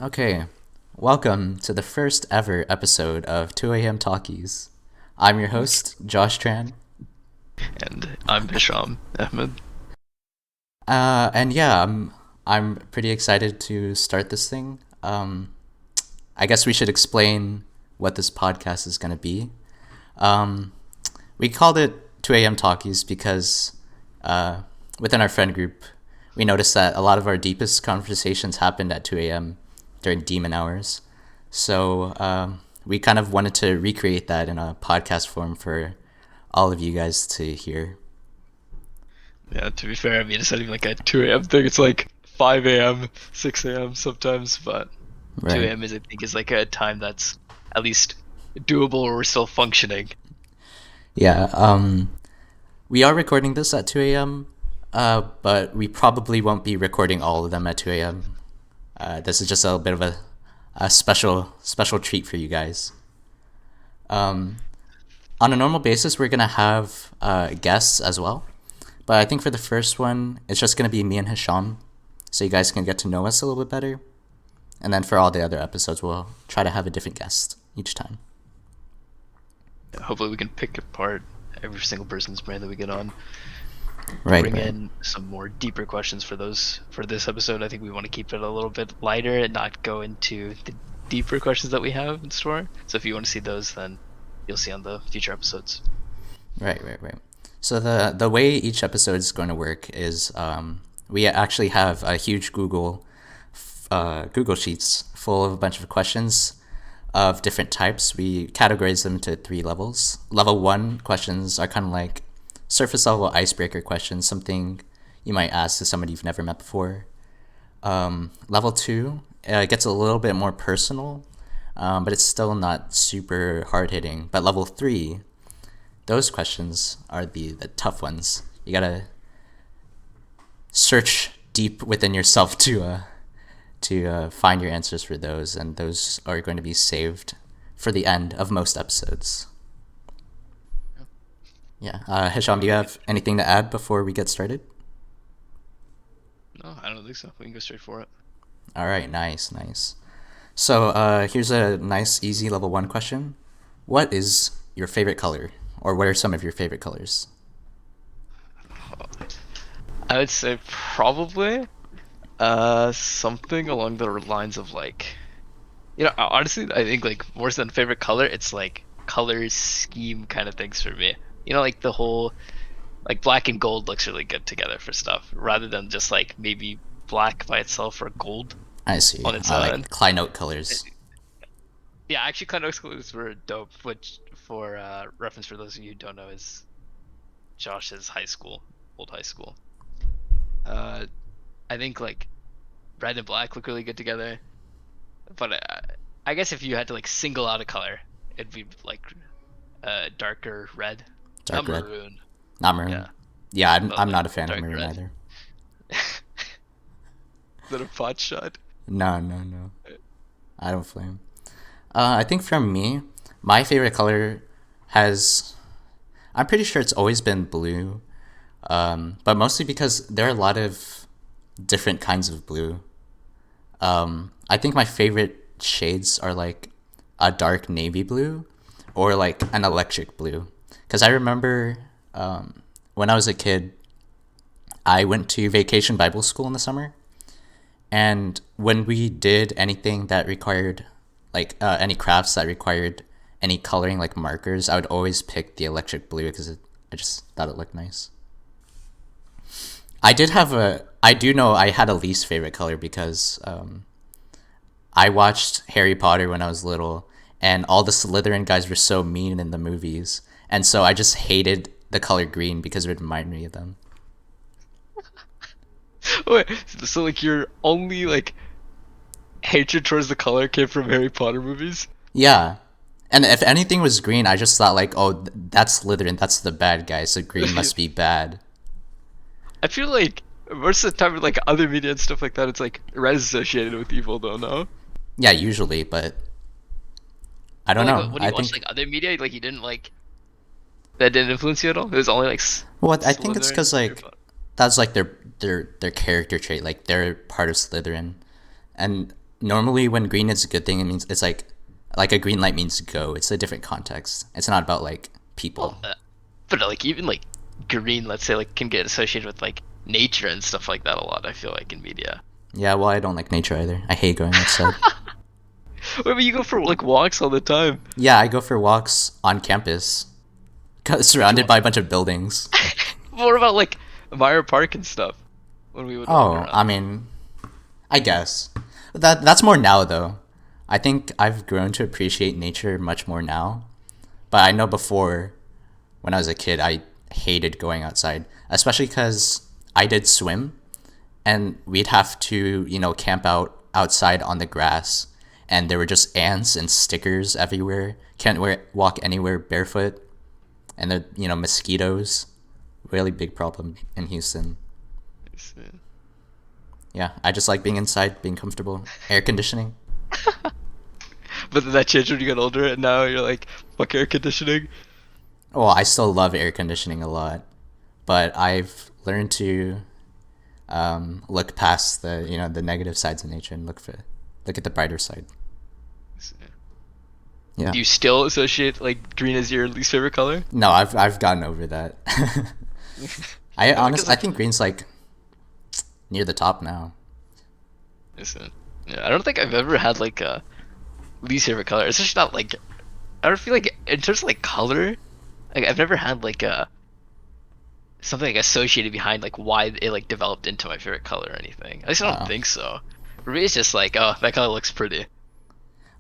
Okay, welcome to the first ever episode of 2 AM Talkies. I'm your host, Josh Tran. And I'm Hisham Ahmed. And yeah, I'm pretty excited to start this thing. I guess we should explain what this podcast is going to be. Um, we called it 2 AM Talkies because within our friend group, we noticed that a lot of our deepest conversations happened at 2 a.m. during demon hours. So we kind of wanted to recreate that in a podcast form for all of you guys to hear. Yeah, to be fair, I mean, it's not even like a 2 a.m. thing. It's like 5 a.m., 6 a.m. sometimes, but Right. 2 a.m. I think, is like a time that's at least doable or we're still functioning. Yeah. We are recording this at 2 a.m., but we probably won't be recording all of them at 2 a.m. This is just a bit of a special treat for you guys. On a normal basis, we're gonna have guests as well, but I think for the first one, it's just gonna be me and Hisham, so you guys can get to know us a little bit better. And then for all the other episodes, we'll try to have a different guest each time. Hopefully, we can pick apart every single person's brain that we get on. Right, Bring right. in some more deeper questions for this episode. I think we want to keep it a little bit lighter and not go into the deeper questions that we have in store. So if you want to see those, then you'll see on the future episodes. Right, right, right. So the way each episode is going to work is we actually have a huge Google Sheets full of a bunch of questions of different types. We categorize them to three levels. Level one questions are kind of like surface level icebreaker questions, something you might ask to somebody you've never met before. Level two gets a little bit more personal, but it's still not super hard hitting. But level three, those questions are the tough ones. You gotta search deep within yourself to find your answers for those, and those are going to be saved for the end of most episodes. Yeah. Hisham, do you have anything to add before we get started? No, I don't think so. We can go straight for it. All right. Nice, nice. So here's a nice, easy level one question. What is your favorite color, or what are some of your favorite colors? I would say probably something along the lines of like, honestly, I think like more than favorite color, it's like color scheme kind of things for me. Like the whole like black and gold looks really good together for stuff rather than just like maybe black by itself or gold I see. on its I own. like Kleinnote colors. Yeah, actually, Conduct colors were dope. Which, for reference for those of you who don't know, is Josh's high school, old high school. Uh, I think like red and black look really good together. But I guess if you had to like single out a color, it'd be like darker red, not Dark red. maroon. Not maroon. Yeah, Yeah, but I'm like not a fan of dark maroon red. either. Is that a pot shot? No, no, no. I don't flame. I think for me, my favorite color has. I'm pretty sure it's always been blue, but mostly because there are a lot of different kinds of blue. I think my favorite shades are like a dark navy blue or like an electric blue. Because I remember when I was a kid, I went to vacation Bible school in the summer. And when we did anything that required, like any crafts that required any coloring, like markers, I would always pick the electric blue because I just thought it looked nice. I do know I had a least favorite color because I watched Harry Potter when I was little, and all the Slytherin guys were so mean in the movies, and so I just hated the color green because it would remind me of them. Wait, so like your only like hatred towards the color came from Harry Potter movies? Yeah, and if anything was green, I just thought like, oh, that's Slytherin, that's the bad guy, so green must be bad. I feel like most of the time with like other media and stuff like that, it's like red is associated with evil, though. No, Yeah, usually, but I but don't like know. when I you watch think like other media, like you didn't like that didn't influence you at all. It was only like well, I think it's Slytherin, because Harry like Potter. that's like their character trait, like they're part of Slytherin, and normally when green is a good thing, it means it's like a green light means go. It's a different context. It's not about like people. Well, but like even like green, let's say, like can get associated with like nature and stuff like that a lot. I feel like in media. Yeah, well, I don't like nature either. I hate going outside. Wait, but you go for like walks all the time. Yeah, I go for walks on campus, surrounded by a bunch of buildings. What about like Meyer Park and stuff when we would walk Oh, around? I mean, I guess that's more now though. I think I've grown to appreciate nature much more now. But I know before, when I was a kid, I hated going outside, especially because I did swim, and we'd have to, camp out outside on the grass, and there were just ants and stickers everywhere. Can't walk anywhere barefoot, and the mosquitoes, really big problem in Houston. Yeah, I just like being inside, being comfortable, air conditioning. But then that changed when you got older, and now you're like, fuck air conditioning. Well, I still love air conditioning a lot, but I've learned to look past the negative sides of nature and look at the brighter side. Yeah. Do you still associate like green as your least favorite color? No, I've gotten over that. I Because honestly I think green's like near the top now. listen, yeah, I don't think I've ever had like a least favorite color. It's just not like I don't feel like in terms of like color, like I've never had like a something like associated behind like why it like developed into my favorite color or anything. At least I don't Oh. think so. For me, it's just like, oh, that color looks pretty.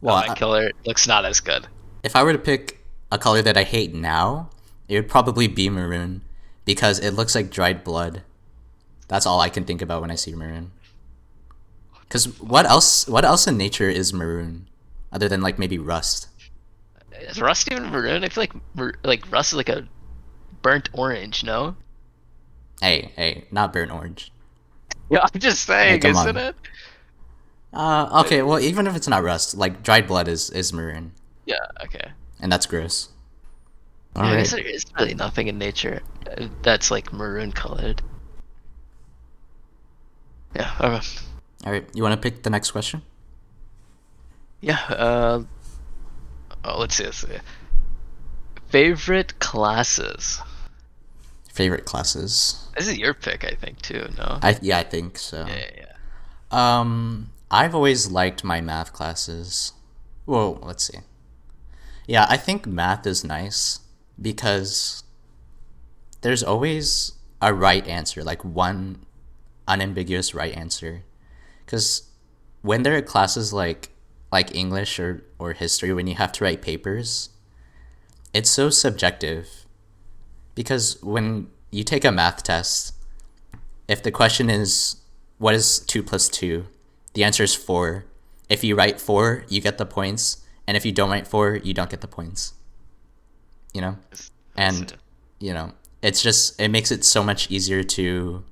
Well, Oh, that color looks not as good. if I were to pick a color that I hate now, it would probably be maroon because it looks like dried blood. That's all I can think about when I see maroon. Because what else? What else in nature is maroon, other than like maybe rust? Is rust even maroon? I feel like like rust is like a burnt orange. No. Hey, not burnt orange. Yeah, I'm just Hey, saying, come isn't on. it? Okay, well, even if it's not rust, like dried blood is maroon, Yeah. Okay. and that's gross. All Yeah, I right, guess there is really nothing in nature that's like maroon colored. Yeah. all right. You want to pick the next question? Yeah. Oh, let's see. Let's see. Favorite classes. Favorite classes? This is your pick, I think, too. No. I think so. Yeah. Yeah. I've always liked my math classes. Well, let's see. Yeah, I think math is nice because there's always a right answer, like one unambiguous right answer. Because when there are classes like English or history, when you have to write papers, it's so subjective. Because when you take a math test, if the question is what is 2 plus 2, the answer is 4. If you write 4, you get the points, and if you don't write 4, you don't get the points. You know, That's and it's just it makes it so much easier to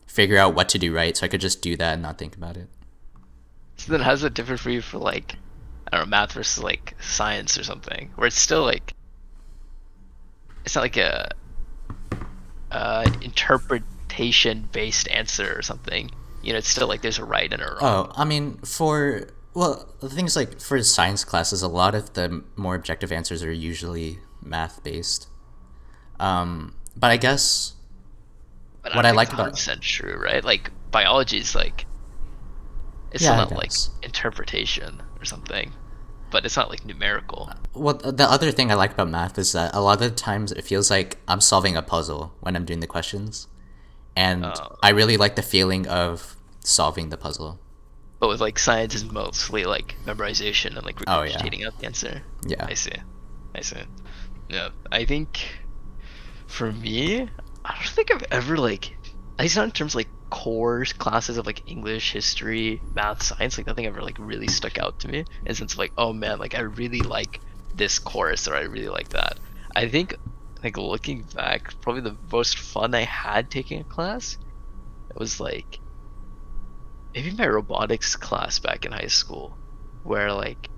figure out what to do right. So I could just do that and not think about it. So then, how's it different for you for like, I don't know, math versus like science or something, where it's still like, it's not like a interpretation based answer or something. You know, it's still like there's a right and a wrong. Oh, I mean, the thing is, like, for science classes, a lot of the more objective answers are usually math based. But I guess But I what don't I think it's liked 100% about true, right? Like biology is like, it's still yeah, I not like guess. interpretation or something, but it's not like numerical. Well, the other thing I like about math is that a lot of the times it feels like I'm solving a puzzle when I'm doing the questions, and Uh, I really like the feeling of solving the puzzle. but with like science is mostly like memorization and like Oh yeah, regurgitating out the answer. yeah. I see. I see. Yeah, I think for me, I don't think I've ever like, at least not in terms of like core classes of like English, history, math, science, like nothing ever like really stuck out to me in the sense of like, oh man, like I really like this course or I really like that. I think like looking back, probably the most fun I had taking a class, it was like maybe my robotics class back in high school, where like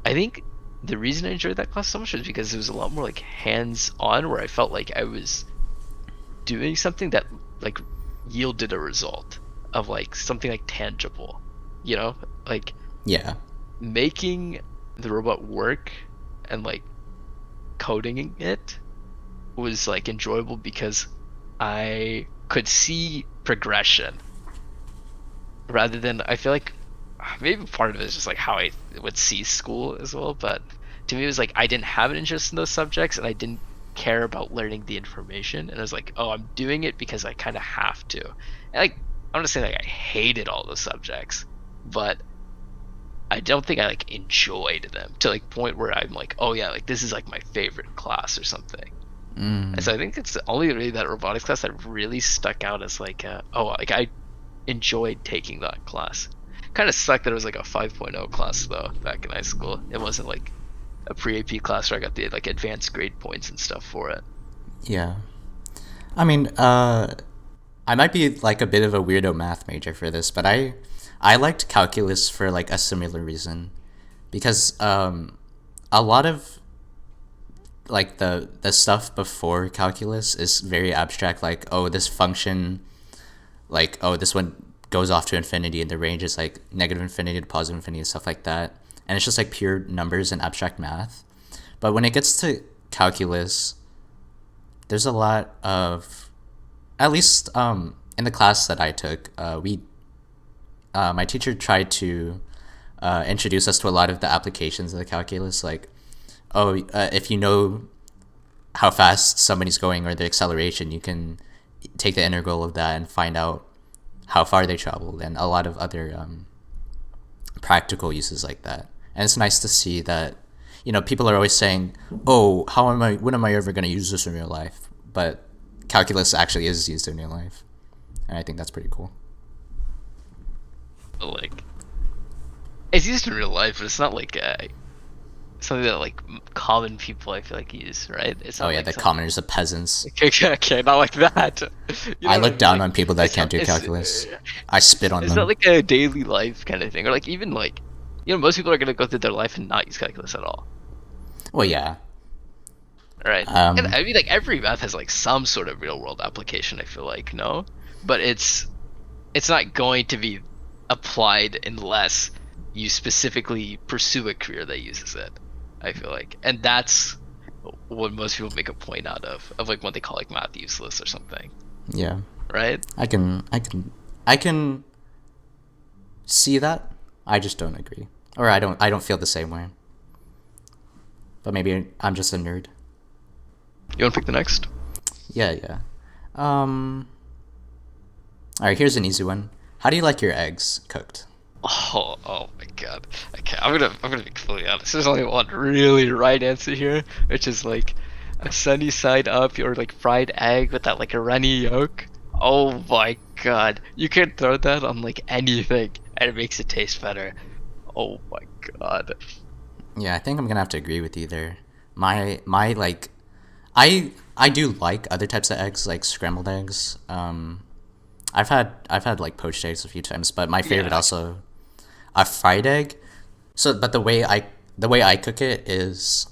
I think the reason I enjoyed that class so much was because it was a lot more like hands on, where I felt like I was doing something that like yielded a result of like something like tangible. you know, like Yeah. making the robot work and like coding it was like enjoyable because I could see progression rather than I feel like maybe part of it is just like how I would see school as well, but to me it was like I didn't have an interest in those subjects and I didn't care about learning the information and I was like, oh, I'm doing it because I kind of have to. And like I'm not saying like I hated all those subjects, but I don't think I like enjoyed them to like point where I'm like, oh yeah, like this is like my favorite class or something. And Mm. so I think it's only really that robotics class that really stuck out as like, oh, like I enjoyed taking that class. Kind of sucked that it was like a 5.0 class though back in high school. It wasn't like a pre-AP class where I got the like advanced grade points and stuff for it. Yeah. I mean, I might be like a bit of a weirdo math major for this, but I liked calculus for like a similar reason, because a lot of like the stuff before calculus is very abstract. Like, oh, this function, like, oh, this one goes off to infinity, and the range is like negative infinity to positive infinity, stuff like that. And it's just like pure numbers and abstract math. But when it gets to calculus, there's a lot of, at least in the class that I took, we my teacher tried to introduce us to a lot of the applications of the calculus, like, oh, if you know how fast somebody's going or the acceleration, you can take the integral of that and find out how far they traveled, and a lot of other practical uses like that. And it's nice to see that, people are always saying, "Oh, when am I ever going to use this in real life?" But calculus actually is used in real life, and I think that's pretty cool. But like it's used in real life, but it's not like something that like common people I feel like use, right? It's Oh not yeah, like the something. commoners, the peasants. Okay, not like that. You I know what I look mean? down Like on people that it's can't not do it's calculus. I spit on it's not them. like a daily life kind of thing, or like even like most people are gonna go through their life and not use calculus at all, Well, yeah. right? And Um, I mean like every math has like some sort of real world application. I feel like no, but it's not going to be applied unless you specifically pursue a career that uses it. I feel like, and that's what most people make a point out of like what they call like math useless or something, yeah. right? I can see that. I just don't agree, or I don't feel the same way. But maybe I'm just a nerd. You want to pick the next? Yeah, yeah. Um. All right, here's an easy one. How do you like your eggs cooked? Oh my god. Okay, I'm gonna be completely honest. There's only one really right answer here, which is like a sunny side up or like fried egg with that like a runny yolk. Oh my god. You can throw that on like anything and it makes it taste better. Oh my god. Yeah, I think I'm gonna have to agree with you there. My like, I do like other types of eggs, like scrambled eggs. I've had like poached eggs a few times, but my favorite Yeah. also a fried egg. So, but the way I cook it is,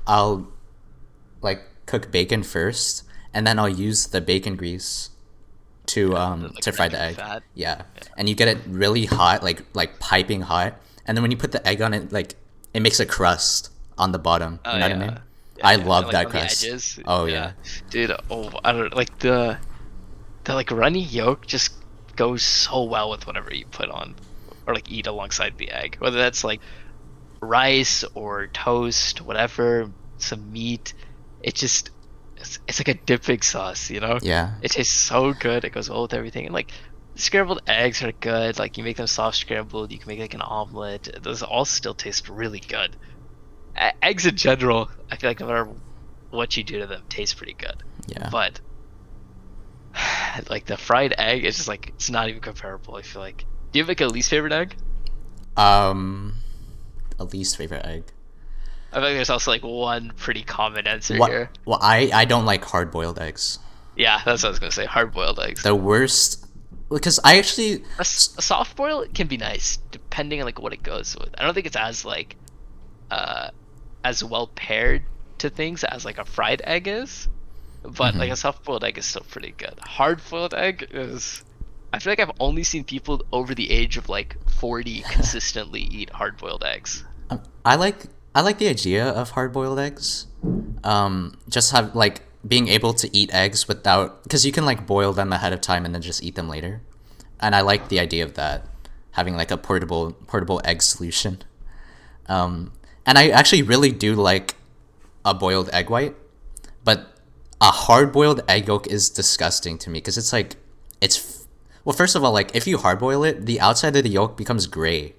I'll like cook bacon first, and then I'll use the bacon grease to Yeah, um like to fry the regular egg. fat. Yeah, Yeah. and you get it really hot, like piping hot, and then when you put the egg on it, like it makes a crust on the bottom. Oh You know what I mean? yeah. Yeah, I yeah. And love like that on the crust. edges. Oh Yeah. yeah, Dude, oh I don't like the like runny yolk just goes so well with whatever you put on or like eat alongside the egg. Whether that's like rice or toast, whatever, some meat. It just it's like a dipping sauce, you know? yeah, It tastes so good. It goes well with everything. And like scrambled eggs are good. Like you make them soft scrambled, you can make like an omelet. Those all still taste really good. Eggs in general, I feel like no matter what you do to them, taste pretty good. yeah. But like the fried egg is just like it's not even comparable. I feel like. Do you have like a least favorite egg? Um, a least favorite egg. I feel like there's also like one pretty common answer What? here. Well, I don't like hard boiled eggs. Yeah, that's what I was gonna say. Hard boiled eggs. The worst, because I actually, A soft boil can be nice depending on like what it goes with. I don't think it's as like uh as well paired to things as like a fried egg is, but like mhm. a soft boiled egg is still pretty good. Hard boiled egg is I feel like I've only seen people over the age of like 40 consistently eat hard-boiled eggs. I like I like the idea of hard boiled eggs. Just have like being able to eat eggs without because you can like boil them ahead of time and then just eat them later. And I like the idea of that having like a portable egg solution. And I actually really do like a boiled egg white, but a hard boiled egg yolk is disgusting to me because it's like it's well, first of all, like if you hard boil it, the outside of the yolk becomes gray,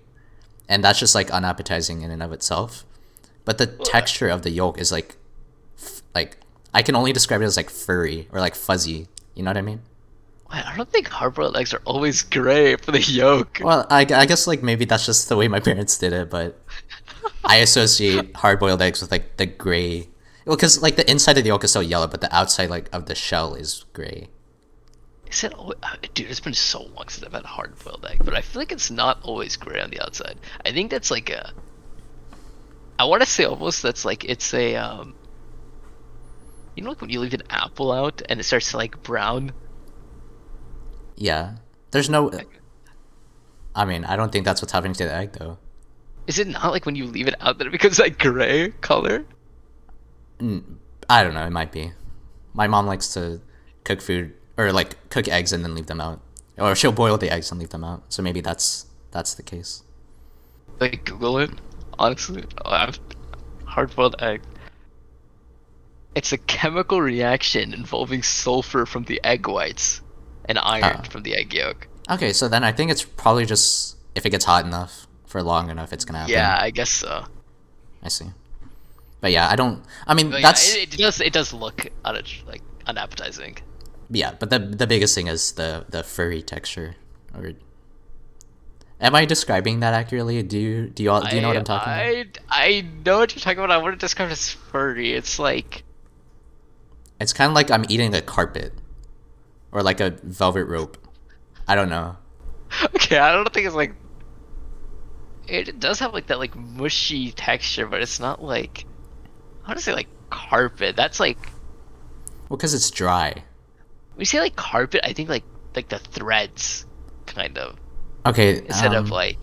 and that's just like unappetizing in and of itself. But the Ugh. texture of the yolk is like I can only describe it as like furry or like fuzzy. You know what I mean? I don't think hard-boiled eggs are always gray for the yolk. Well, I guess like maybe that's just the way my parents did it, but I associate hard boiled eggs with like the gray. Well, because like the inside of the yolk is so yellow, but the outside like of the shell is gray. Is it? Dude, it's been so long since I've had a hard-boiled egg, but I feel like it's not always gray on the outside. I think that's like a. I want to say almost that's like it's a like when you leave an apple out and it starts to like brown. Yeah, there's no. I mean, I don't think that's what's happening to the egg though. Is it not like when you leave it out that it becomes like gray color? I don't know. It might be. My mom likes to cook food or like cook eggs and then leave them out, or she'll boil the eggs and leave them out. So maybe that's the case. Like Google it. Honestly, I've hard-boiled egg. It's a chemical reaction involving sulfur from the egg whites and iron Uh, from the egg yolk. okay, so then I think it's probably just if it gets hot enough for long enough, it's gonna Yeah, happen. I guess so. I see. But yeah, I don't. I mean, But yeah, that's it does look like unappetizing. yeah. But the biggest thing is the furry texture. Or am I describing that accurately? Do you know what I I'm talking about? I I know what you're talking about. I wouldn't describe it as furry. It's like It's kind of like I'm eating a carpet or like a velvet rope. I don't know. okay, I don't think it's like it does have like that like mushy texture, but it's not like I want to say like carpet. That's like Well, because it's dry. when you say like carpet, I think like the threads kind of Okay. instead of like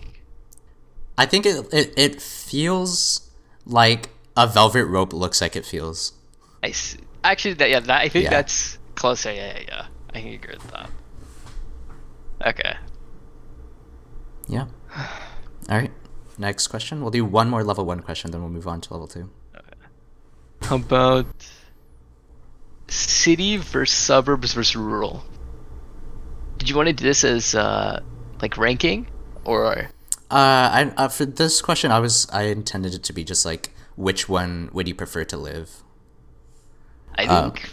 I think it feels like a velvet rope looks like it feels. actually that yeah that I think Yeah. that's closer. Yeah. I can agree with that. Okay. Yeah. All right. Next question. We'll do one more level one question, then we'll move on to level two. How about city versus suburbs versus rural? Did you want to do this as like ranking or For this question, I intended it to be just like which one would you prefer to live? I Uh, think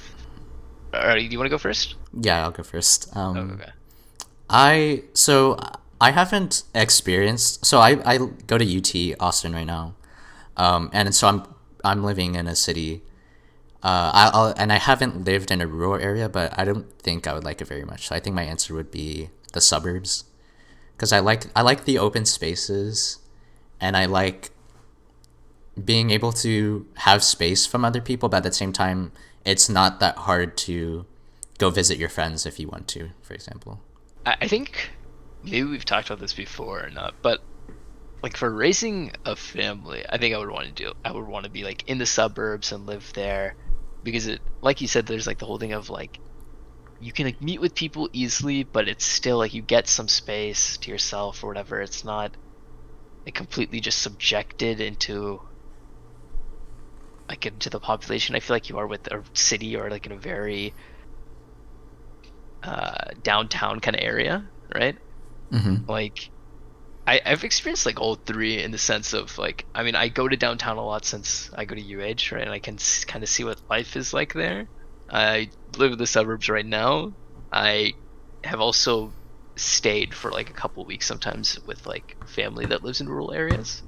do you want to go first? yeah, I'll go first. Oh, okay. So I haven't experienced. So I go to UT Austin right now, and so I'm living in a city. And I haven't lived in a rural area, but I don't think I would like it very much. So I think my answer would be the suburbs, because I like the open spaces, and I like being able to have space from other people, but at the same time, it's not that hard to go visit your friends if you want to, for example. I think maybe we've talked about this before or not, but like for raising a family, I think I would want to be like in the suburbs and live there because it like you said there's like the whole thing of like you can like meet with people easily, but it's still like you get some space to yourself or whatever. It's not like completely just subjected into like into the population. I feel like you are with a city or like in a very downtown kind of area, right? Mm-hmm. Like I've experienced like all three in the sense of like I mean I go to downtown a lot since I go to UH, right? And I can kind of see what life is like there. I live in the suburbs right now. I have also stayed for like a couple weeks sometimes with like family that lives in rural areas.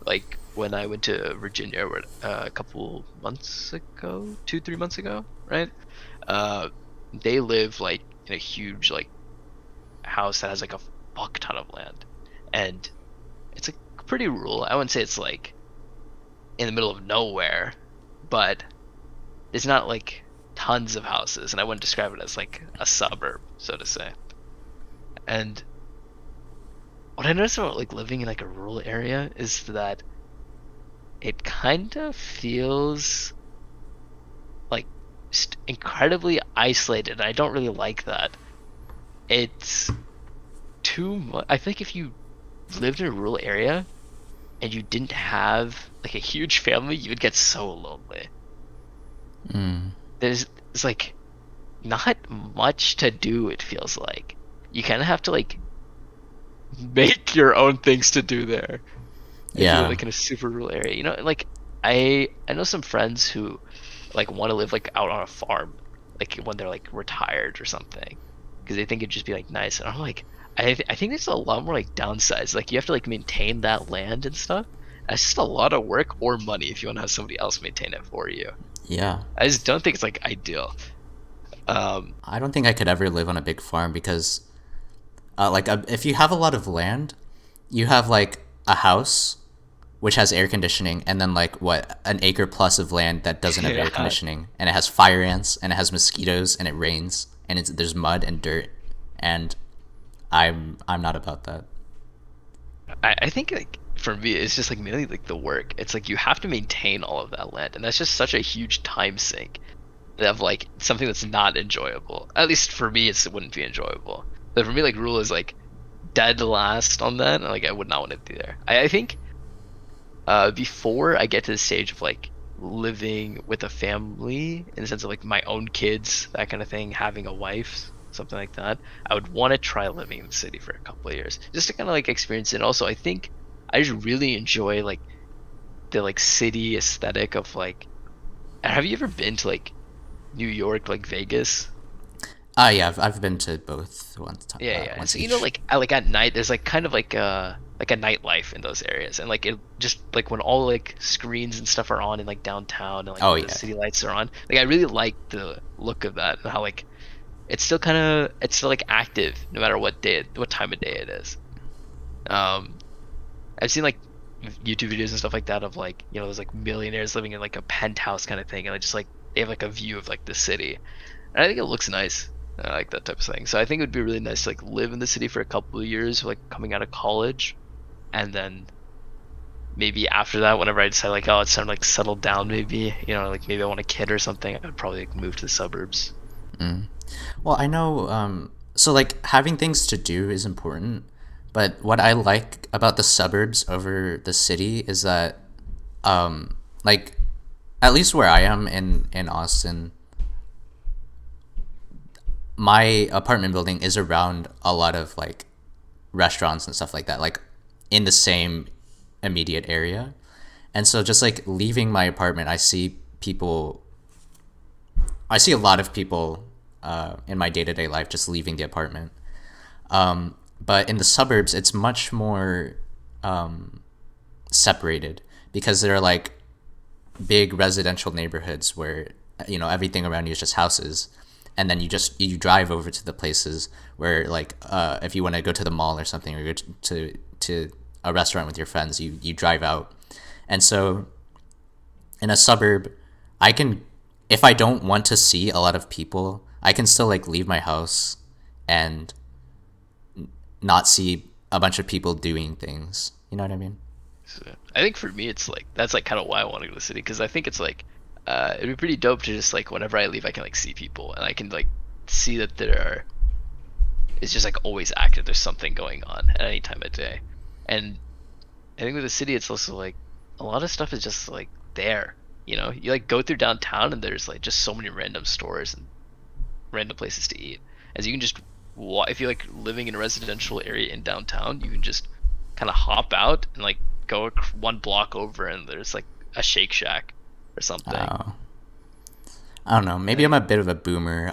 Like when I went to Virginia a couple months ago, 2 3 months ago, right? Uh, they live like in a huge like house that has like a fuck ton of land, and it's like pretty rural. I wouldn't say it's like in the middle of nowhere, but there's not like tons of houses, and I wouldn't describe it as like a suburb, so to say. And what I noticed about like living in like a rural area is that it kind of feels like incredibly isolated. I don't really like that. It's too much. I think if you lived in a rural area and you didn't have like a huge family, you would get so lonely. Mm. There's like not much to do, it feels like. You kind of have to like make your own things to do there if you live Yeah. like in a super rural area. You know, like I know some friends who like want to live like out on a farm, like when they're like retired or something, because they think it'd just be like nice. And I'm like, I think there's a lot more like downsides. Like you have to like maintain that land and stuff. That's just a lot of work or money if you want to have somebody else maintain it for you. Yeah. I just don't think it's like ideal. Um, I don't think I could ever live on a big farm because, if you have a lot of land, you have like a house which has air conditioning, and then like what, an acre plus of land that doesn't have air yeah, conditioning, and it has fire ants, and it has mosquitoes, and it rains, and there's mud and dirt, and I'm not about that. I think like for me it's just like mainly like the work. It's like you have to maintain all of that land, and that's just such a huge time sink of like something that's not enjoyable. At least for me, it wouldn't be enjoyable. But for me, like rule is like dead last on that. And, like I would not want to be there. I think before I get to the stage of like living with a family in the sense of like my own kids, that kind of thing, having a wife, something like that, I would want to try living in the city for a couple of years just to kind of like experience it. And also, I think I just really enjoy like the like city aesthetic of like. Have you ever been to like New York, like Vegas? Yeah, I've been to both Yeah, yeah. once So you know, each. like at night, there's like kind of like a nightlife in those areas, and like it just like when all like screens and stuff are on in like downtown, and like Oh when the yeah. city lights are on, like I really like the look of that and how like it's still like active no matter what time of day it is. Um, I've seen like YouTube videos and stuff like that of like those like millionaires living in like a penthouse kind of thing, and just like they have like a view of like the city. And I think it looks nice. I like that type of thing. So I think it would be really nice to like live in the city for a couple of years, like coming out of college, and then maybe after that, whenever I decide like, oh, it's time to like settle down, maybe like maybe I want a kid or something, I would probably like move to the suburbs. Well, I know. So like having things to do is important, but what I like about the suburbs over the city is that, like, at least where I am in Austin, my apartment building is around a lot of like restaurants and stuff like that, like in the same immediate area. And so just like leaving my apartment, I see a lot of people in my day to day life just leaving the apartment. But in the suburbs, it's much more separated because there are like big residential neighborhoods where everything around you is just houses, and then you drive over to the places where like if you want to go to the mall or something, or go to a restaurant with your friends, you drive out. And so in a suburb, I can, if I don't want to see a lot of people, I can still like leave my house and not see a bunch of people doing things. You know what I mean? So I think for me, it's like that's like kind of why I want to go to the city, because I think it's like it'd be pretty dope to just like whenever I leave, I can like see people and I can like see that it's just like always active. There's something going on at any time of day. And I think with the city, it's also like a lot of stuff is just like there. You like go through downtown and there's like just so many random stores and random places to eat. As you can just if you're like living in a residential area in downtown, you can just kind of hop out and like go one block over and there's like a Shake Shack or something. Uh, I don't know. Maybe I'm And a bit of a boomer.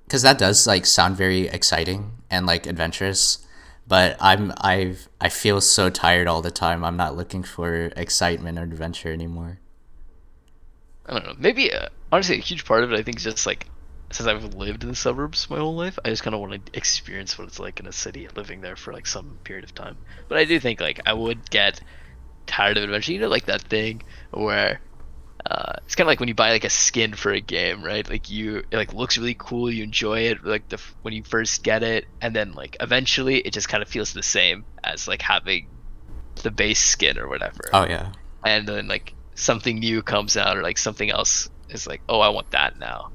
Because that does like sound very exciting and like adventurous, but I feel so tired all the time. I'm not looking for excitement or adventure anymore. I don't know. Maybe honestly, a huge part of it I think is just like since I've lived in the suburbs my whole life, I just kind of want to experience what it's like in a city, living there for like some period of time. But I do think like I would get tired of adventure. Like that thing where It's kind of like when you buy like a skin for a game, right? Like it like looks really cool, you enjoy it like when you first get it, and then like eventually it just kind of feels the same as like having the base skin or whatever. Oh yeah. And then like something new comes out or like something else is like, oh, I want that now.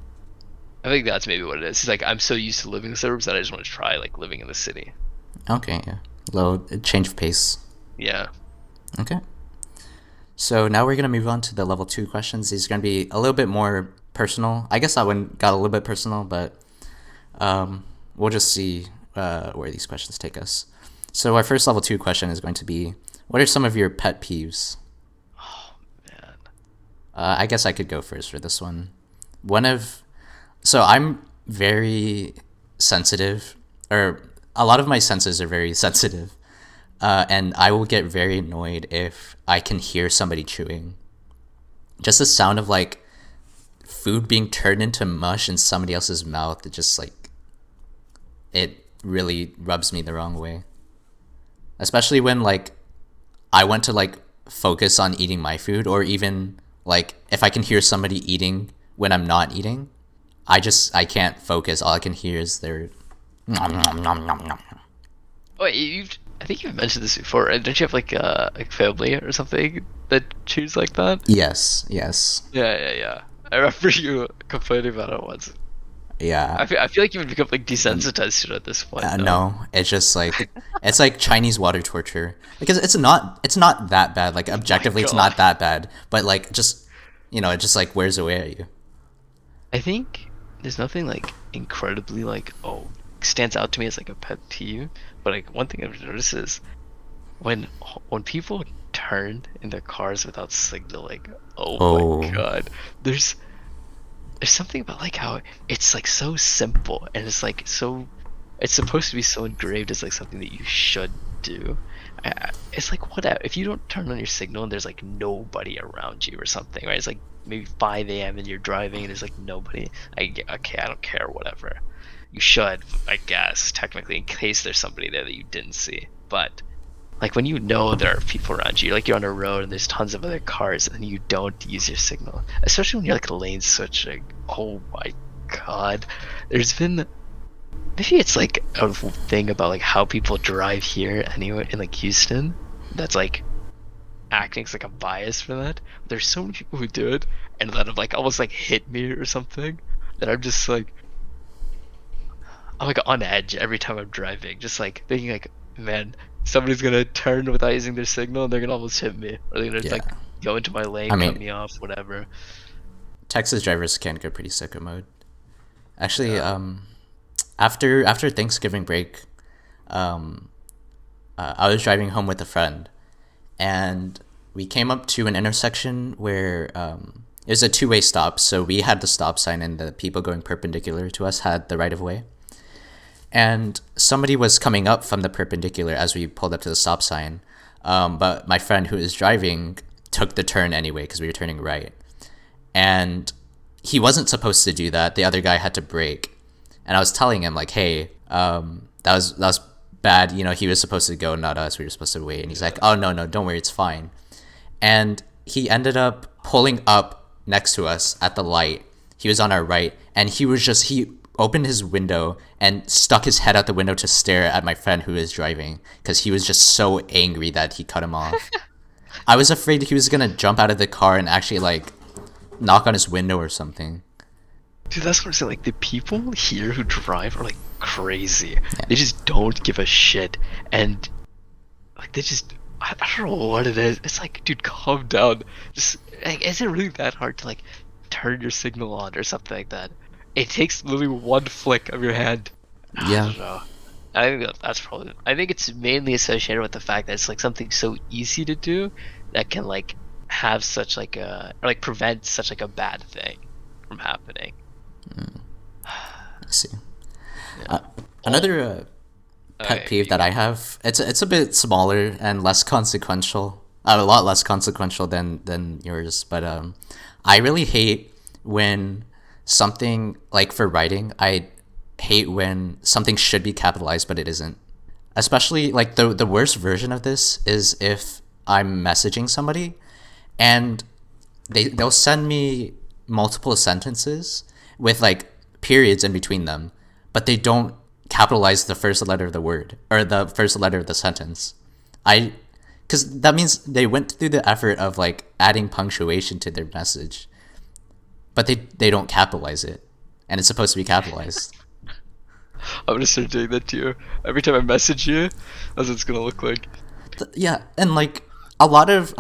I think that's maybe what it is. It's like I'm so used to living in the suburbs that I just want to try like living in the city. Okay, yeah. Low change of pace. Yeah. Okay. So now we're gonna move on to the level 2 questions. These are gonna be a little bit more personal. I guess that one got a little bit personal, but we'll just see where these questions take us. So our first level 2 question is going to be, what are some of your pet peeves? Oh man. I guess I could go first for this one. One of So I'm very sensitive, or a lot of my senses are very sensitive, and I will get very annoyed if I can hear somebody chewing. Just the sound of like food being turned into mush in somebody else's mouth, it just like it really rubs me the wrong way. Especially when like I want to like focus on eating my food, or even like if I can hear somebody eating when I'm not eating, I can't focus. All I can hear is their nom nom nom nom nom. Oh, wait, I think you've mentioned this before. Right? Don't you have like family or something that chews like that? Yes, yes, Yeah. I remember you complaining about it once. yeah. I feel like you've become like desensitized to it at this point, though. No, it's just like it's like Chinese water torture, because it's not that bad. Like Oh my objectively, it's god. not that bad. But like just it just like wears away at you. I think there's nothing like incredibly like stands out to me as like a pet peeve, but like one thing I've noticed is when when people turn in their cars without signaling. Oh my Oh, god. There's there's something about like how it's like so simple and it's supposed to be so engraved as like something that you should do. It's like what if you don't turn on your signal and there's like nobody around you or something, right? It's like maybe 5 a.m. and you're driving and there's like nobody. Okay, I don't care, whatever. You should, I guess, technically, in case there's somebody there that you didn't see. But like when you know there are people around you, like you're on a road and there's tons of other cars and you don't use your signal, especially when you're like lane switching. Oh my god. There's been maybe it's like a thing about like how people drive here anyway in like Houston that's like acting as like a bias for that. There's so many people who do it and that have like almost like hit me or something that I'm like on edge every time I'm driving, just like thinking like, man, somebody's gonna turn without using their signal and they're gonna almost hit me, or they're gonna yeah. like go into my I lane, cut mean, me off, whatever. Texas drivers can go pretty sicko mode. Actually, Yeah. after Thanksgiving break, I was driving home with a friend, and we came up to an intersection where it was a two-way stop. So we had the stop sign, and the people going perpendicular to us had the right of way. And somebody was coming up from the perpendicular as we pulled up to the stop sign, but my friend who was driving took the turn anyway because we were turning right, and he wasn't supposed to do that. The other guy had to brake, and I was telling him like, "Hey, that was bad. He was supposed to go, not us. We were supposed to wait." And he's like, "Oh no, no, don't worry, it's fine." And he ended up pulling up next to us at the light. He was on our right, and he opened his window and stuck his head out the window to stare at my friend who was driving because he was just so angry that he cut him off. I was afraid he was gonna jump out of the car and actually like knock on his window or something. Dude, that's what I'm saying. Like the people here who drive are like crazy. Yeah. They just don't give a shit, and like they just I don't know what it is. It's like, dude, calm down. Just like, is it really that hard to like turn your signal on or something like that? It takes literally one flick of your hand. I Yeah. don't know. I think that's probably. I think it's mainly associated with the fact that it's like something so easy to do that can like have such like a or like prevent such like a bad thing from happening. I see. Yeah. Uh, Another pet Okay. peeve that I have, it's a bit smaller and less consequential, a lot less consequential than yours, but I really hate when something, like for writing, I hate when something should be capitalized but it isn't. Especially like the worst version of this is if I'm messaging somebody and they'll send me multiple sentences with like periods in between them, but they don't capitalize the first letter of the word or the first letter of the sentence. I because that means they went through the effort of like adding punctuation to their message, but they don't capitalize it, and it's supposed to be capitalized. I'm gonna start doing that to you. Every time I message you, that's what it's gonna look like. Yeah, and like a lot of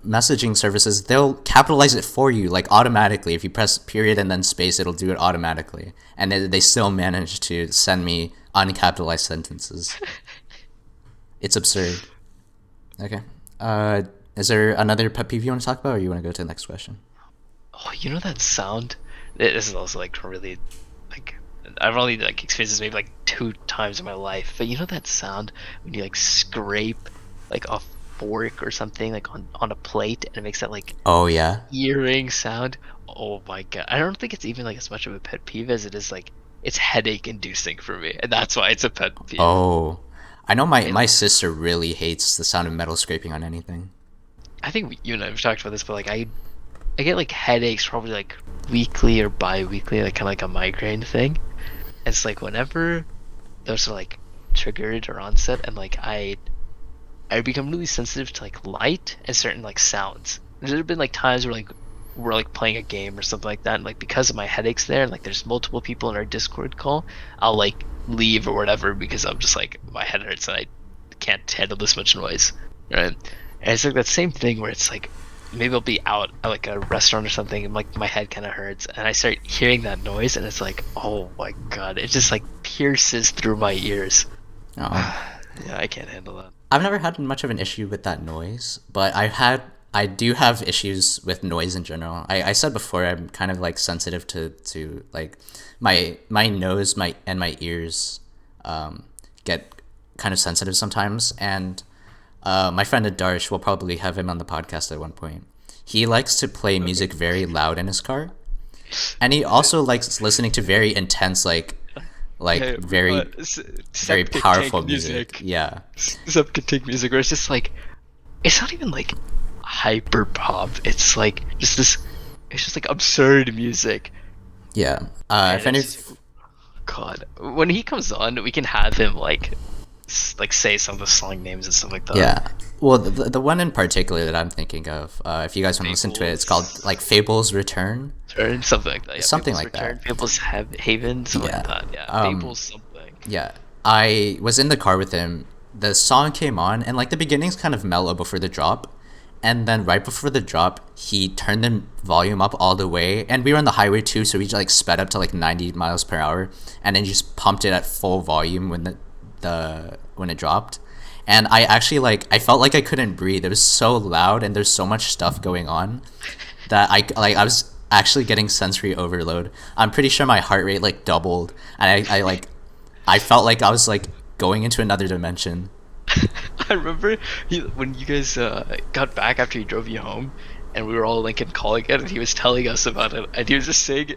messaging services, they'll capitalize it for you like automatically. If you press period and then space, it'll do it automatically, and they still manage to send me uncapitalized sentences. It's absurd. Okay. Is there another pet peeve you want to talk about, or you want to go to the next question? Oh, you know that sound? This is also like really like I've only like experienced this maybe like 2 times in my life, but you know that sound when you like scrape like a fork or something like on a plate and it makes that like Oh yeah. earring sound. Oh my god. I don't think it's even like as much of a pet peeve as it is like it's headache inducing for me. And that's why it's a pet peeve. Oh, I know I, my sister really hates the sound of metal scraping on anything. I think you and I have talked about this, but like I get like headaches probably like weekly or bi-weekly, like kind of like a migraine thing. And it's like whenever those are like triggered or onset and like I become really sensitive to like light and certain like sounds. There have been like times where like we're like playing a game or something like that, and like because of my headaches there, and like there's multiple people in our Discord call, I'll like leave or whatever because I'm just like my head hurts and I can't handle this much noise, right? And it's like that same thing where it's like maybe I'll be out at like a restaurant or something and like my head kind of hurts and I start hearing that noise and it's like oh my god, it just like pierces through my ears. Oh, Yeah, I can't handle that. I've never had much of an issue with that noise, but I do have issues with noise in general. I said before I'm kind of like sensitive to like my nose, my ears get kind of sensitive sometimes, and my friend Adarsh, will probably have him on the podcast at one point. He likes to play music very loud in his car, and he also likes listening to very intense Hey, very very septic powerful tank music. music. Yeah. Septic tank music where it's just like it's not even like hyper pop. It's like just this it's just like absurd music. Yeah. And If any it's God. When he comes on, we can have him like like say some of the song names and stuff like that. Yeah. Well, the one in particular that I'm thinking of, if you guys want to listen to it, it's called Fables like Fable's Return. Return, something like that. Yeah, Something Fables like Return, that. Fables Haven, something like Yeah. that. Yeah, Fables something. Yeah. I was in the car with him. The song came on, and like the beginning's kind of mellow before the drop. And then right before the drop, he turned the volume up all the way. And we were on the highway too, so we just like sped up to like 90 miles per hour. And then just pumped it at full volume when when it dropped. And I actually like I felt like I couldn't breathe. It was so loud and there's so much stuff going on that I was actually getting sensory overload. I'm pretty sure my heart rate like doubled, and I felt like I was like going into another dimension. I remember when you guys got back after he drove you home, and we were all like in call again, and he was telling us about it, and he was just saying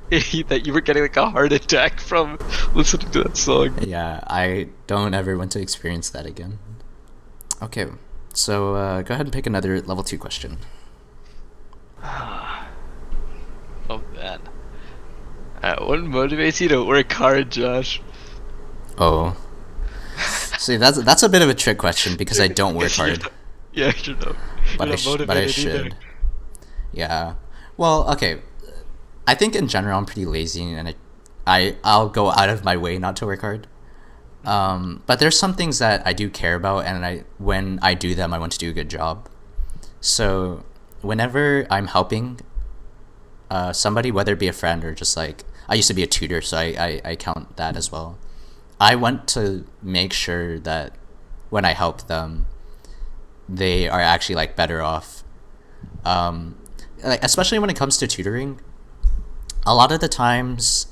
that you were getting like a heart attack from listening to that song. Yeah, I don't ever want to experience that again. Okay, so go ahead and pick another level 2 question. Oh man, what motivates you to work hard, Josh? Oh, see that's a bit of a trick question because I don't work Because you're hard, not- yeah, but you're not but I motivated either. should. Yeah. Well, okay. I think in general I'm pretty lazy, and I'll go out of my way not to work hard. But there's some things that I do care about, and when I do them, I want to do a good job. So whenever I'm helping somebody, whether it be a friend or just like I used to be a tutor, so I count that as well. I want to make sure that when I help them, they are actually like better off. Like especially when it comes to tutoring, a lot of the times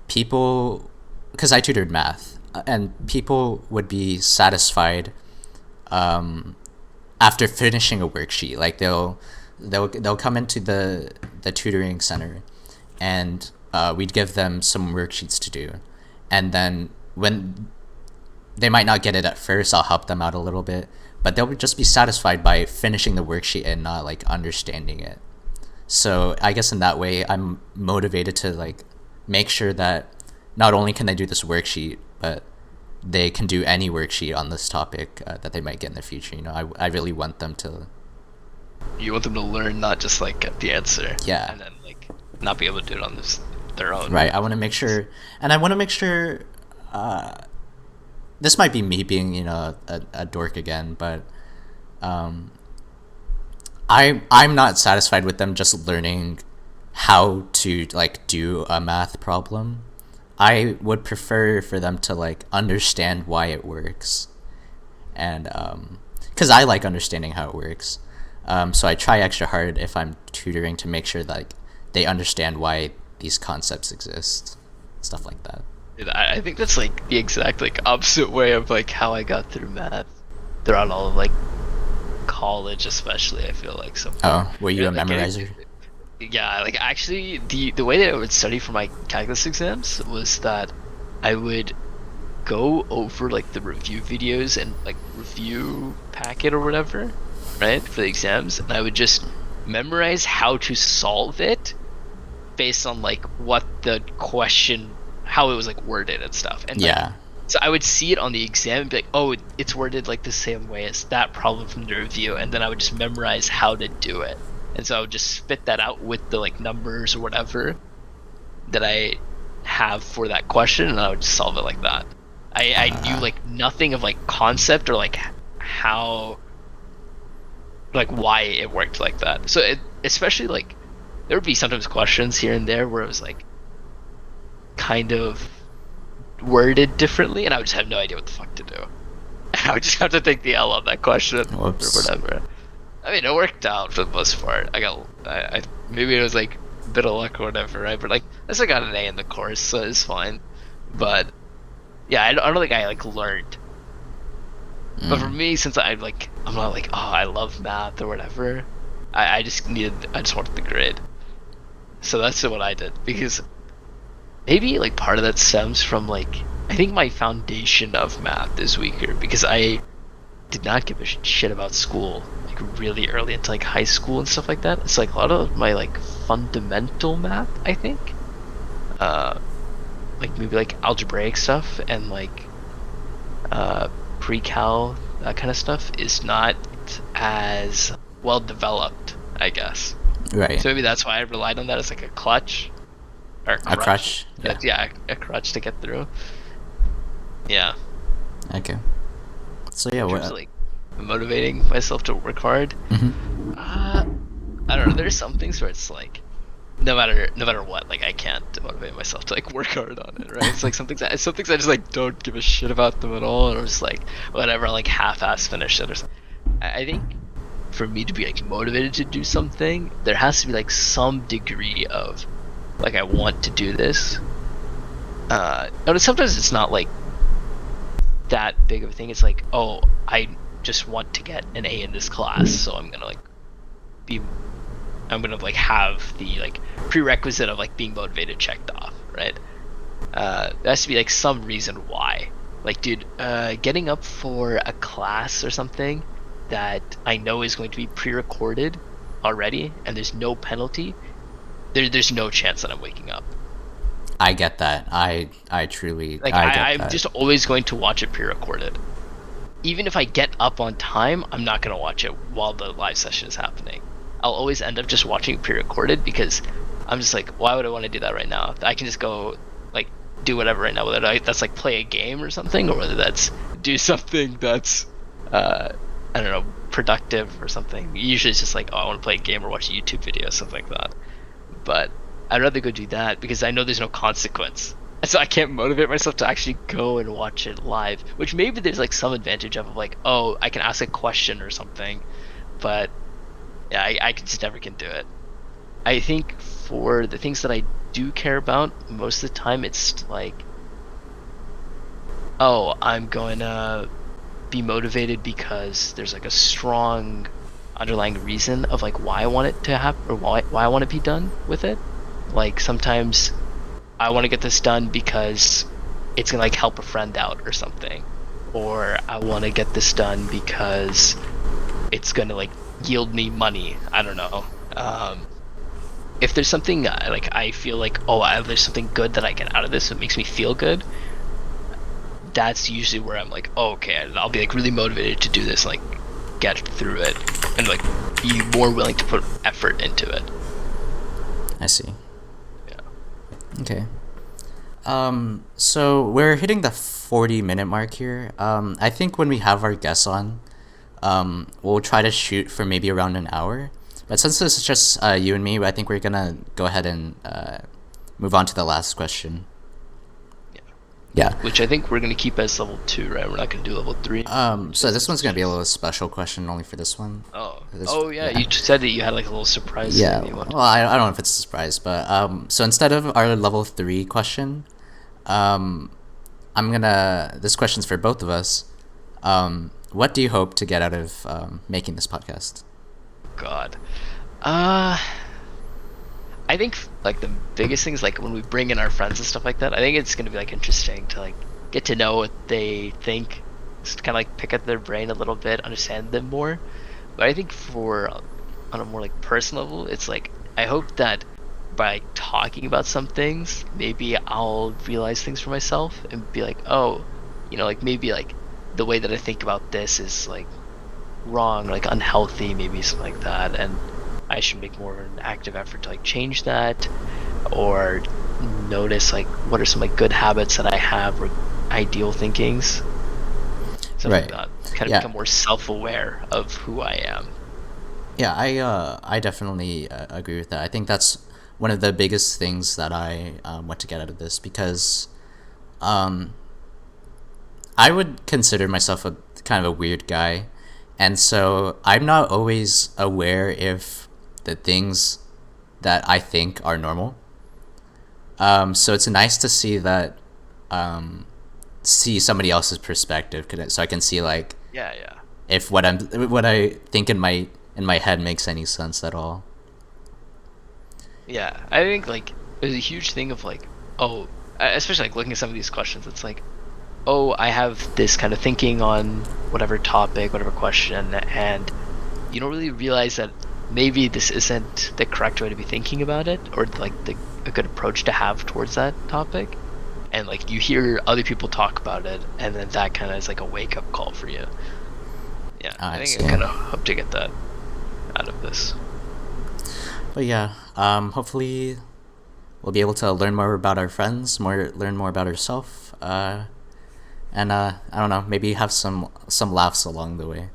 people, because I tutored math, and people would be satisfied after finishing a worksheet. Like they'll come into the tutoring center, and we'd give them some worksheets to do, and then when they might not get it at first, I'll help them out a little bit, but they'll just be satisfied by finishing the worksheet and not like understanding it. So I guess in that way, I'm motivated to like make sure that not only can they do this worksheet, but they can do any worksheet on this topic that they might get in the future. You know, I really want them to. You want them to learn, not just like get the answer, Yeah. and then like not be able to do it on their own. Right. I want to make sure, and I want to make sure. This might be me being, you know, a dork again, but I'm not satisfied with them just learning how to like do a math problem. I would prefer for them to like understand why it works, and because I like understanding how it works. So I try extra hard if I'm tutoring to make sure that like, they understand why these concepts exist, stuff like that. I think that's like the exact like opposite way of like how I got through math throughout all of like college, especially. I feel like so. Oh, were you a Like, memorizer? yeah, like actually the way that I would study for my calculus exams was that I would go over like the review videos and like review packet or whatever, right, for the exams, and I would just memorize how to solve it based on like what the question, how it was like worded and stuff. And like, Yeah. so I would see it on the exam and be like, oh, it's worded like the same way as that problem from the review, and then I would just memorize how to do it. And so I would just spit that out with the like numbers or whatever that I have for that question, and I would just solve it like that. I knew like nothing of like concept or like how, like why it worked like that. So it, especially like there would be sometimes questions here and there where it was like kind of worded differently, and I would just have no idea what the fuck to do. I would just have to take the L on that question Whoops. or whatever. I mean, it worked out for the most part. I maybe it was like a bit of luck or whatever, right? But like, I still got an A in the course, so it's fine. But yeah, I don't think I like learned. But for me, since I'm not like, oh, I love math or whatever, I just wanted the grade. So that's what I did, because maybe like part of that stems from like, I think my foundation of math is weaker because I did not give a shit about school like really early into like high school and stuff like that. It's like a lot of my like fundamental math, I think, like maybe like algebraic stuff and like pre-cal, that kind of stuff is not as well developed, I guess. Right. So maybe that's why I relied on that as like a clutch or A crutch. Yeah. Yeah, a crutch to get through. Yeah. Okay. So yeah, In terms what? of, like motivating myself to work hard. I don't know. There's some things where it's like, no matter what, like I can't motivate myself to like work hard on it, right? It's like some things I just like don't give a shit about them at all, or just like whatever, I'll, like half-ass finish it or something. I think for me to be like motivated to do something, there has to be like some degree of like I want to do this. And sometimes it's not like that big of a thing. It's like, oh, I just want to get an A in this class, so I'm gonna like have the like prerequisite of like being motivated checked off, right? There has to be like some reason why. Like, dude, getting up for a class or something that I know is going to be pre-recorded already and there's no penalty, there's no chance that I'm waking up. I get that. I truly Like, I get I'm that. just always going to watch it pre-recorded. Even if I get up on time, I'm not going to watch it while the live session is happening. I'll always end up just watching it pre-recorded because I'm just like, why would I want to do that right now? I can just go like do whatever right now, whether that's like play a game or something, or whether that's do something that's I don't know, productive or something. Usually it's just like, oh, I want to play a game or watch a YouTube video, something like that. But I'd rather go do that because I know there's no consequence. So I can't motivate myself to actually go and watch it live, which maybe there's like some advantage of like, oh, I can ask a question or something, but yeah, I just never can do it. I think for the things that I do care about, most of the time it's like, oh, I'm going to be motivated because there's like a strong underlying reason of like why I want it to happen or why I want to be done with it. Like sometimes I want to get this done because it's gonna like help a friend out or something, or I want to get this done because it's gonna like yield me money. I don't know. if there's something like I feel like, oh, there's something good that I get out of this, so it makes me feel good. That's usually where I'm like, oh, okay, and I'll be like really motivated to do this, like get through it, and like be more willing to put effort into it. I see. Yeah. Okay. So we're hitting the 40-minute mark here. I think when we have our guests on, we'll try to shoot for maybe around an hour. But since this is just you and me, I think we're gonna go ahead and move on to the last question. Yeah. Which I think we're gonna keep as level 2, right? We're not gonna do level 3. So this one's gonna be a little special question only for this one. Oh. This, Oh yeah. You said that you had like a little surprise. Yeah. Thing you wanted. Well, I don't know if it's a surprise, but so instead of our level 3 question, I'm gonna. This question's for both of us. What do you hope to get out of making this podcast? God. I think like the biggest thing is like when we bring in our friends and stuff like that. I think it's gonna be like interesting to like get to know what they think, just kind of like pick at their brain a little bit, understand them more. But I think for on a more like personal level, it's like I hope that by talking about some things, maybe I'll realize things for myself and be like, oh, like maybe like the way that I think about this is like wrong, like unhealthy, maybe something like that, and I should make more of an active effort to like change that, or notice like what are some like good habits that I have or ideal thinkings, something Right. like that. Kind of become more self-aware of who I am. Yeah, I definitely agree with that. I think that's one of the biggest things that I want to get out of this, because I would consider myself a kind of a weird guy, and so I'm not always aware if the things that I think are normal. So it's nice to see that, see somebody else's perspective, so I can see like Yeah, yeah. if what I think in my head makes any sense at all. Yeah, I think like there's a huge thing of like, oh, especially like looking at some of these questions, it's like, oh, I have this kind of thinking on whatever topic, whatever question, and you don't really realize that maybe this isn't the correct way to be thinking about it, or like a good approach to have towards that topic. And like you hear other people talk about it, and then that kind of is like a wake up call for you. Yeah, I think I kind of hope to get that out of this. But yeah, hopefully we'll be able to learn more about our friends, learn more about ourselves, and I don't know, maybe have some laughs along the way.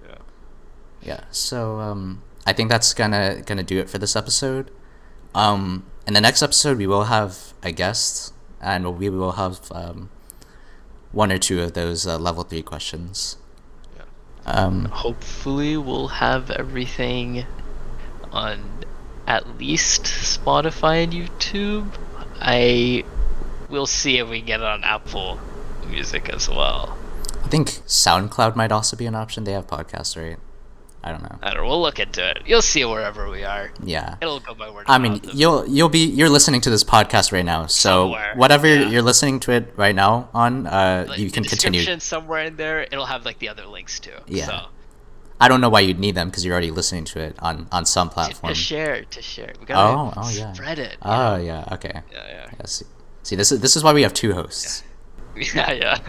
Yeah. Yeah. So I think that's gonna do it for this episode. In the next episode, we will have a guest, and we will have one or two of those level 3 questions. Hopefully we'll have everything on at least Spotify and YouTube. I will see if we get it on Apple Music as well. I think SoundCloud might also be an option. They have podcasts, right? I don't know. We'll look into it. You'll see wherever we are. Yeah. It'll go by word of I mean, mouth. you're listening to this podcast right now, so Somewhere, whatever yeah. you're listening to it right now on, Like, you can the continue. description somewhere in there, it'll have like the other links too. Yeah. So. I don't know why you'd need them, because you're already listening to it on some platform. To share. We gotta yeah. spread it. Oh yeah, okay. Yeah. See, this is why we have two hosts. Yeah.